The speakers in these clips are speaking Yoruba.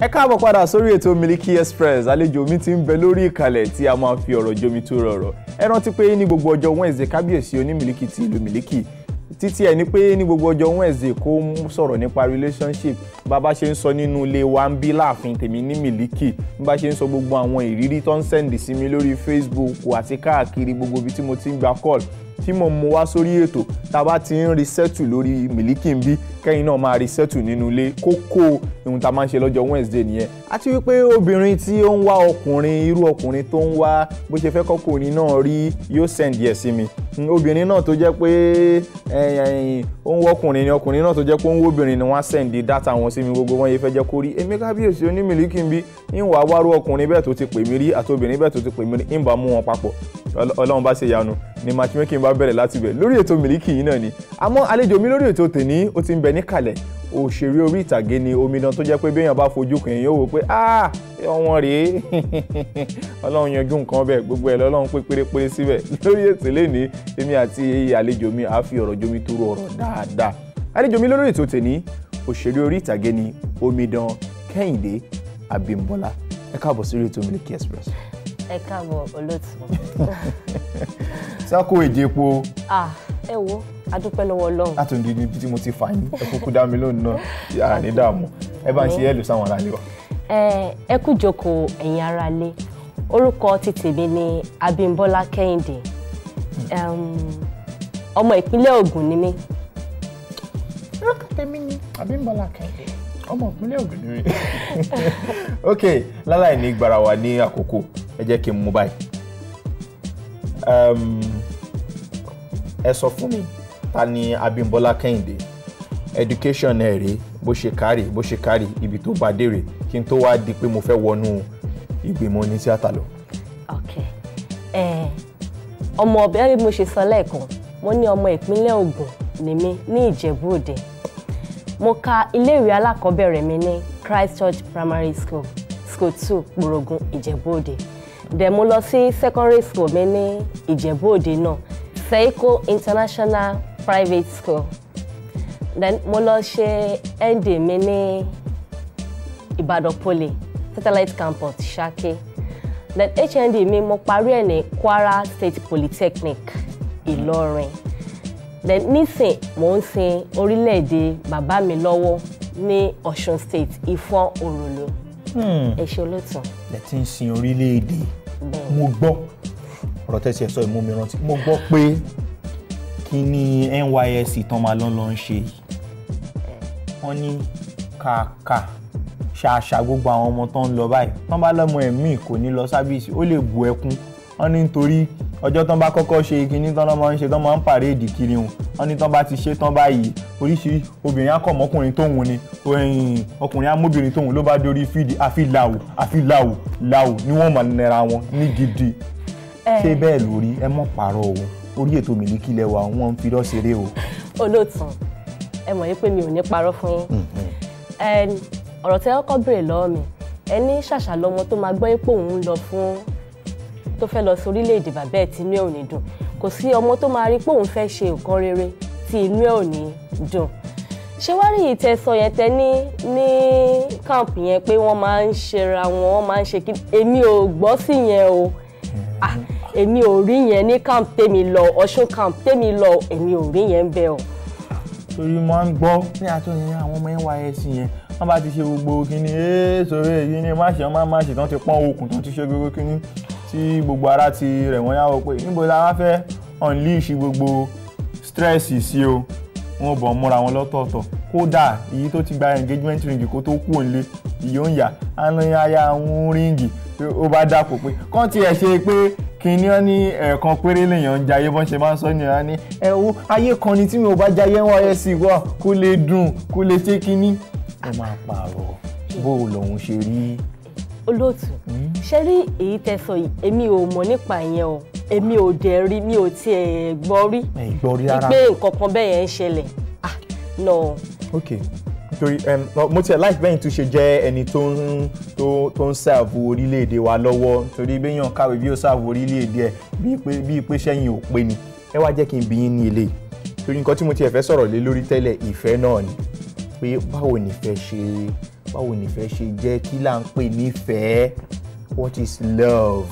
Ẹ káàbọ̀ padà sórí ètò Miliki Express. Àlejò mi ti ń bẹ lórí ìkàlẹ̀ tí a máa fi ọ̀rọ̀ jomi tó rọ̀rọ̀. Ẹ rántí pé ní gbogbo ọjọ́ Wednesday kábíyèsí oní Miliki ti ìlú Miliki. Títí ẹ ní pé ní gbogbo ọjọ́ Wednesday kó sọ̀rọ̀ nípa relationship. Bàbá ṣe ń sọ nínú ilé wa ń bí láàfin tèmi ní Miliki. Bá ṣe ń sọ gbogbo àwọn ìrírí tó ń send sí mi lórí Facebook àti káàkiri gbogbo ibi tí mo ti ń gba call. Tí mo mú wá sórí ètò tá bá ti ń resettle lórí Miliki ń bí kẹ́yìn náà máa resettle nínú ilé kókó ohun tá máa ń ṣe lọ́jọ́ Wednesday nìyẹn. Àti wípé obìnrin tí ó ń wá ọkùnrin irú ọkùnrin tó ń wá bó ṣe fẹ́ kọ́kùnrin náà rí yóò send yẹ sí mi. Obìnrin náà tó jẹ́ pé ó ń wọ́kùnrin ni ọkùnrin náà tó jẹ́ pé ó ń wóbìnrin ni wọ́n á send data wọn sí mi gbogbo wọn yẹ fẹ́ jẹ́ kó rí. Èmi kábíyèsí oní Miliki ń bí ń wà wárú ọkùnrin bẹ́ẹ̀ tó ti pè mí rí àti obìnrin bẹ́ẹ̀ tó ti pè mí rí ń bá mú wọn papọ̀. Ọlọ́run bá ṣe yanu ni matchmaking bá bẹ̀rẹ̀ láti bẹ̀ lórí ètò Miliki yìí náà ni. Àmọ́ àlejò mi lórí ètò tèní ó ti ń bẹ níkàlẹ̀ òṣèré orí ìtàgé ni omidan tó jẹ́ pé béèyàn bá fojú kan èèyàn ó wò pé ọwọ́n rèé Ọlọ́run yanjú nǹkan bẹ́ẹ̀ gbogbo ẹ̀ lọ́lọ́run pé pérépéré síbẹ̀ lórí ètò lẹ́ni èmi àti àlejò mi á fi ọ̀rọ̀ jomi tó ọ̀rọ̀ dáadáa. Àlejò mi lórí ètò tèní òṣèré orí ìtàgé ni omidan Kehinde Abimbola. Ẹ káàbọ̀ sí ètò Miliki Express. Ẹ káàbọ̀ olóòtú. Sáko èjì epo. Ẹ wo adúpẹ́ lọ́wọ́ Ọlọ́run. Látòndì níbi tí mo ti fà yín ẹ kúkú dá mi lónìí náà yàrá ní dààmú ẹ bá ń ṣe ẹlù sáwọn aráalé wa. Ẹ kú jókòó ẹ̀yin aráalé. Orúkọ ti tèmi ni Abimbola Kehinde. Ọmọ ìpínlẹ̀ Ògùn ni mí. Orúkọ tèmi ni Abimbola Kehinde. Ọmọ ìpínlẹ̀ Ògùn ni mí. Ok, láláì ní gbàrà wà ní àkókò ẹ jẹ́ kí n mú báyìí. Ẹ sọ fún mi ta ni Abimbola Kehinde, education ẹ rèé bó ṣe kárì ibi tó bá dé rèé kí n tó wá di pé mo fẹ́ wọnú ìgbìmọ̀ ní tíátà lọ. Ok, ọmọ ọbẹ̀ bí mo ṣe sọ lẹ́ẹ̀kan mo ní ọmọ ìpínlẹ̀ Ògùn ni mí ní Ìjẹ̀bú Òde. Mo ka iléèwé alákọ̀ọ́bẹ̀rẹ̀ mi ní Christ Church Primary School 2 Gbòrògùn Ìjẹ̀bú Òde. Then mo lọ sí secondary school mi ní Ìjẹ̀bú Òde náà Seiko International Private School. Then mo lọ ṣe ND mi ní Ìbàdàn Poly Satellite Campus Ṣakí. Then HND mi mo parí ẹ̀ ní Kwara State Polytechnic Ìlọrin. Then nísìn mo ń sin orílẹ̀-èdè bàbá mi lọ́wọ́ ní Ọ̀ṣun State Ìfọ̀n Òròlò. Ẹ ṣé olóòtú. Ẹ ti ń sin orílẹ̀-èdè. Mo gbọ́ ọ̀rọ̀ tẹ́sí ẹ̀ sọ ìmú mi rántí. Mo gbọ́ pé kí ni NYSC tán máa lọ ń ṣe yìí. Wọ́n ní kàkà ṣàṣà gbogbo àwọn ọmọ tó ń lọ báyìí. Tán bá lọ́mọ ẹ̀mí kò ní lọ sábìsì ó lè bu ẹkún. Wọ́n ní nítorí ọjọ́ tán bá kọ́kọ́ ṣe kíní tán lọ́mọ ń ṣe tán máa ń pàréèdì kiri wọn. Wọ́n ní tán bá ti ṣe tán báyìí oríṣiríṣi obìnrin á kọ̀ mọ́kùnrin tóun ni ọkùnrin á móbìnrin tóun ló bá dórí fídì àfi làwù ni wọ́n máa nẹra wọn ní gidi. Ṣé bẹ́ẹ̀ lórí ẹ mọ̀ pààrọ̀ o orí ètò Miliki lẹ́wà wọ́n ń fi rọ́ ṣeré o. Olóòtú ẹ mọ̀ wípé mi ò ní parọ́ fún yín. Ọ̀rọ̀ tẹ́ kọ́kọ́ béèrè lọ́wọ́ mi ẹni ṣàṣà lọ́mọ tó máa gbọ́ pé òun lọ fún tó fẹ́ lọ sí orílẹ̀-èdè bàbá ẹ̀ tí inú ẹ̀ ò ní dùn. Kò sí ọmọ tó máa rí pé òun fẹ́ ṣe nǹkan rere tí inú ẹ̀ ò ní dùn. Ṣé wá rí ìtẹ́ sọ yẹn tẹ́ ní camp yẹn pé wọ́n máa ń ṣera wọ́n máa ń ṣe kí èmi ò gbọ́ sí yẹn o. Èmi ò rí yẹn ní camp tèmi lọ Ọ̀ṣun camp tèmi lọ èmi ò rí yẹn bẹ́ẹ̀ o. Torí mo máa ń gbọ́ ní àtúnyẹ àwọn ọmọ NYSC yẹn wọ́n bá ti ṣe gbogbo kíní sọ̀rọ̀ èyí ni má ṣe tán ti pọ́n okùn tán ti ṣe gbogbo kíní tí gbogbo ara ti rẹ̀ wọ́n yáwó pé níbo la wá fẹ́ unleash gbogbo stress sí o wọ́n bọ̀ múra wọn lọ́tọ̀ọ̀tọ̀ kódà èyí tó ti gba engagement ring kó tó kú òǹlé ìyó ń yà aya ń ríǹgì ó bá dàpọ̀ pé kán tiẹ̀ ṣe pé kíní ọ́ ní ẹ̀ẹ̀kan péré lèèyàn ń jayé bọ́n ṣe máa ń sọ ní ọ̀rá ní ẹ̀wọ́ ayé kan ni tí mi ò bá jayé NYSC wà kó lè dùn kó lè ṣe kíní. Ẹ máa pààrọ̀ bó lòun ṣe rí. Olóòtú ṣe rí èyí tẹ́ sọ yìí èmi ò mọ̀ nípa ìyẹn o èmi ò dẹ̀ rí mi ò tiẹ̀ gbọ́ rí rárá pé nǹkan kan bẹ́ẹ̀ yẹn ń ṣẹlẹ̀ no. Ok nítorí mo tiẹ̀ láì bẹ́yìn tún ṣe jẹ́ ẹni tó ń ṣààbò orílẹ̀-èdè wa lọ́wọ́ torí béèyàn kàwé bí ó ṣààbò orílẹ̀-èdè ẹ̀ bíi pé sẹ́yìn ò pé ni ẹ wá jẹ́ kí n bi yín ní eléyìí torí nǹkan tí mo tiẹ̀ fẹ́ sọ̀rọ̀ lé lórí tẹ́lẹ̀ ìfẹ́ náà ni pé báwo ni ìfẹ́ ṣe báwo nífẹ̀ẹ́ ṣe jẹ́, kí là ń pè nífẹ̀ẹ́, what is love,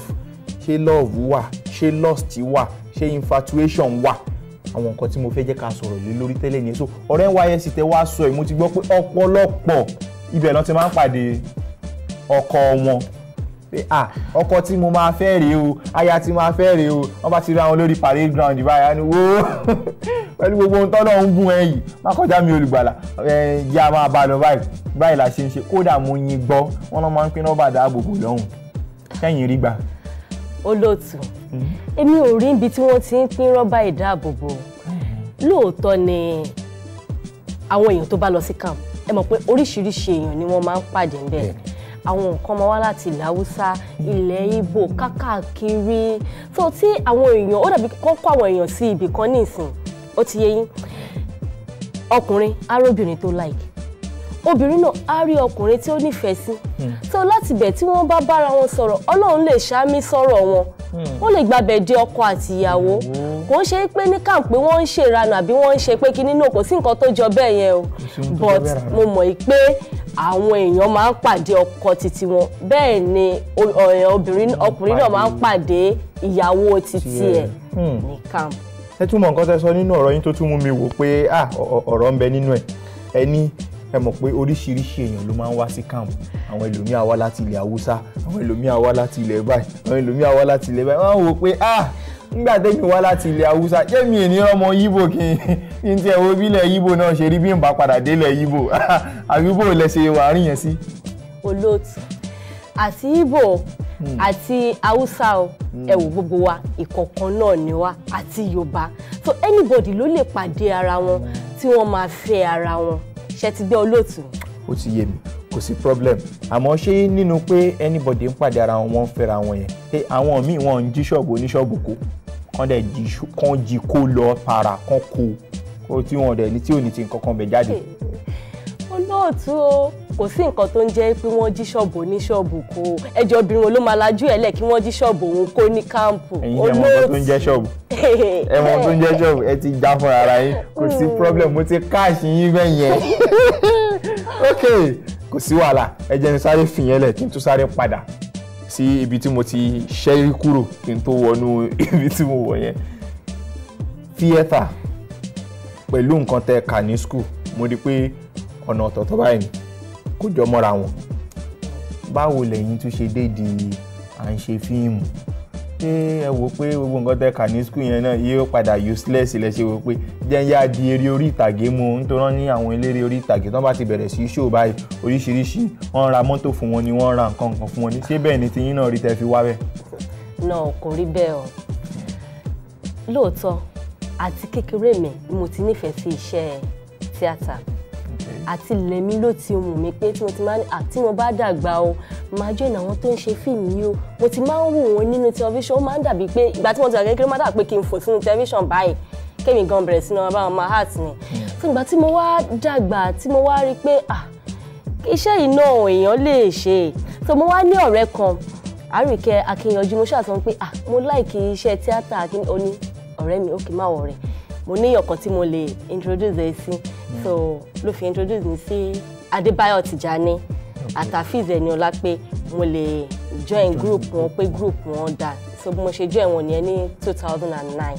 ṣé love wà, ṣé lust wà, ṣé infatuation wà. Àwọn nǹkan tí mo fẹ́ jẹ́ ká sọ̀rọ̀ lé lórí tẹ́lẹ̀ ni. So ọ̀rẹ́ wa yẹn sì tẹ́ wá sọ ẹ̀, mo ti gbọ́ pé ọ̀pọ̀lọpọ̀ ibẹ̀ ló ti máa ń pàdé ọkọ wọn pé ọkọ tí mo máa fẹ́ rèé o, aya tí máa fẹ́ rèé o, wọ́n bá ti rí àwọn lórí parade ground báyà ni wó pẹ̀lú gbogbo ohun tọ́lọ́ ń bùn ẹ̀yìn má kọjá mi olùgbàlà yá máa bá lọ báyìí la ṣe ń ṣe. Kódà mo yin gbọ́ wọn lọ́ máa ń pín nọ́mbà dáàbòbò lọ́hùn, kẹ́yìn rí gbà. Olóòtú, èmi ò rí ibi tí wọ́n ti ń pín rọ́bà ìdáàbòbò. Lóòótọ́ ni àwọn èèyàn tó bá lọ sí camp, ẹ mọ̀ pé oríṣiríṣi èèyàn ni wọ́n máa ń pàdé ńbẹ̀. Àwọn nǹkan máa wá láti ilẹ̀ Haúsá, ilẹ̀ Ìgbò, káàkiri. So tí àwọn èèyàn, ó dàbí kọ́ àwọn èèyàn sí ibì kan nísìn, ó ti yé yín. Ọkùnrin á rí obìnrin tó like, obìnrin náà á rí ọkùnrin tí ó nífẹ̀ẹ́ sí. So láti bẹ̀ tí wọ́n bá bára wọn sọ̀rọ̀, Ọlọ́run lè ṣàmì sọ̀rọ̀ wọn. Ó lè gbàbẹ̀ dé ọkọ àti ìyàwó. Kò ń ṣe pé ní camp pé wọ́n ń ṣèranù àbí wọ́n ń ṣe pé kinní náà, kò sí nǹkan tó jọ bẹ́ẹ̀ yẹn o. But mo mọ̀ pé àwọn èèyàn máa ń pàdé ọkọ títí wọn, bẹ́ẹ̀ ni ọkùnrin náà máa ń pàdé ìyàwó títí ẹ̀ ní camp. Ẹ tún mọ̀ nǹkan tẹ́ sọ nínú ọ̀rọ̀ yín tó tún mú mi wò pé ọ̀rọ̀ ń bẹ nínú ẹ̀. Ẹ mọ̀ pé oríṣiríṣi èèyàn ló máa ń wá sí camp. Àwọn ẹlòmíì á wá láti ilẹ̀ Haúsá, àwọn ẹlòmíì á wá láti ilẹ̀ báyìí, àwọn ẹlòmíì á wá láti ilẹ̀ báyìí. Wọ́n wò pé nígbà tẹ́mi wá láti ilẹ̀ Haúsá, jẹ́mi ènìyàn ọmọ Yíbò kí n tiẹ̀ wo bí ilẹ̀ Yíbò náà ṣe rí bí n bá padà délẹ̀ Yíbò. Àbí bò lẹ ṣe wà rí yẹn sí. Olóòtú, àti Yíbò àti Haúsá o, ẹ wò gbogbo wa ìkọ̀kan náà ni wá, àti Yorùbá. So anybody ló lè pàdé ara wọn tí wọ́n máa fẹ́ ara wọn. Ṣé ti gbé Olóòtú? Ó ti yé mi, kò sí problem. Àmọ́ ṣé nínú pé anybody ń pàdé ara wọn, wọ́n ń fẹ́ra wọn yẹn, pé àwọn míì wọ́n ń jí ṣọ́ọ̀bù oníṣọ́ọ̀bù kó, kán jí kó lọ para kán kó tí wọ́n dẹ̀ ní tí ò ní ti nǹkan kan bẹ̀ jáde. Olóòtú o, kò sí nǹkan tó ń jẹ́ pé wọ́n jí ṣọ́ọ̀bù oníṣọ́ọ̀bù kó. Ẹjọ́ obìnrin wo ló máa lajú ẹ̀ lẹ̀ kí wọ́n jí ṣọ́ọ̀bù òun kó ní káàmpù? Ẹ̀yin ẹ mọ̀ nǹkan tó ń jẹ́ ṣọ́ọ̀bù. Ẹ mọ̀ tó ń jẹ́ ṣọ́ọ̀bù, ẹ ti já fún ara yín, kò sí problem, mo ti káàṣì yín bẹ́ẹ̀ yẹn. Ok, kò sí wàhálà, ẹ jẹ́ n sáré fìyẹn lẹ̀ kí n tún sáré padà sí ibi tí mo ti ṣẹ́rí kúrò kí n tó wọnú ibi tí mo wọ̀ yẹn. Theatre pẹ̀lú nǹkan tẹ́ kà ní school, mo rí pé ọ̀nà ọ̀tọ̀ọ̀tọ̀ báyìí kò jọ mọ́ra wọn. Báwo lẹ̀yin tún ṣe dédi à ń ṣe fíìmù? Ṣé ẹ wò pé gbogbo nǹkan tẹ́ kà ní school yẹn náà yóò padà useless lẹ ṣe wò pé jẹ́ ń yá di eré orí ìtàgé mu, nítorí ní àwọn eléré orí ìtàgé tó bá ti bẹ̀rẹ̀ sí show báyìí oríṣiríṣi, wọ́n ra mọ́tò fún wọn ni wọ́n ra nǹkan fún wọn ni. Ṣé bẹ́ẹ̀ ni tiyín náà rí tẹ́ fi wá bẹ́ẹ̀? Náà kò rí bẹ́ẹ̀ o. Lóòótọ́ àti kékeré mi mo ti nífẹ̀ẹ́ sí iṣẹ́ tíátà. Àti ilẹ̀ mi ló ti wù mí pé tí mo ti máa ní tí mo bá dàgbà o máa join àwọn tó ń ṣe fíìmù yìí o. Mo ti máa ń wò wọ́n nínú tẹlifíṣàn, ó máa ń dàbí pé ìgbà tí mo ti wà kékeré máa dà pé kí n fò sínú tẹlifíṣàn báyìí kémi gan bẹ̀rẹ̀ sínú ọba àwọn heart ni. Fún ìgbà tí mo wá dàgbà tí mo wá rí pé iṣẹ́ yìí náà èèyàn lè ṣe. So mo wá ní ọ̀rẹ́ kan, Àríkẹ́ Akínyànjú, mo ṣàtọ́ pé mo like iṣẹ́ tíátà. Ó ní ọ̀rẹ́ mi, ókè má wọ̀rẹ́, mo ní ọ̀kan tí mo lè introduce ẹ sí. So ló fi introduce mi sí Adébáyọ̀ Tìjání àtàfíìs Ẹniọlá pé mo lè join group wọn, pé group wọn dà. So bí mo ṣe join wọn nìyẹn ní 2009.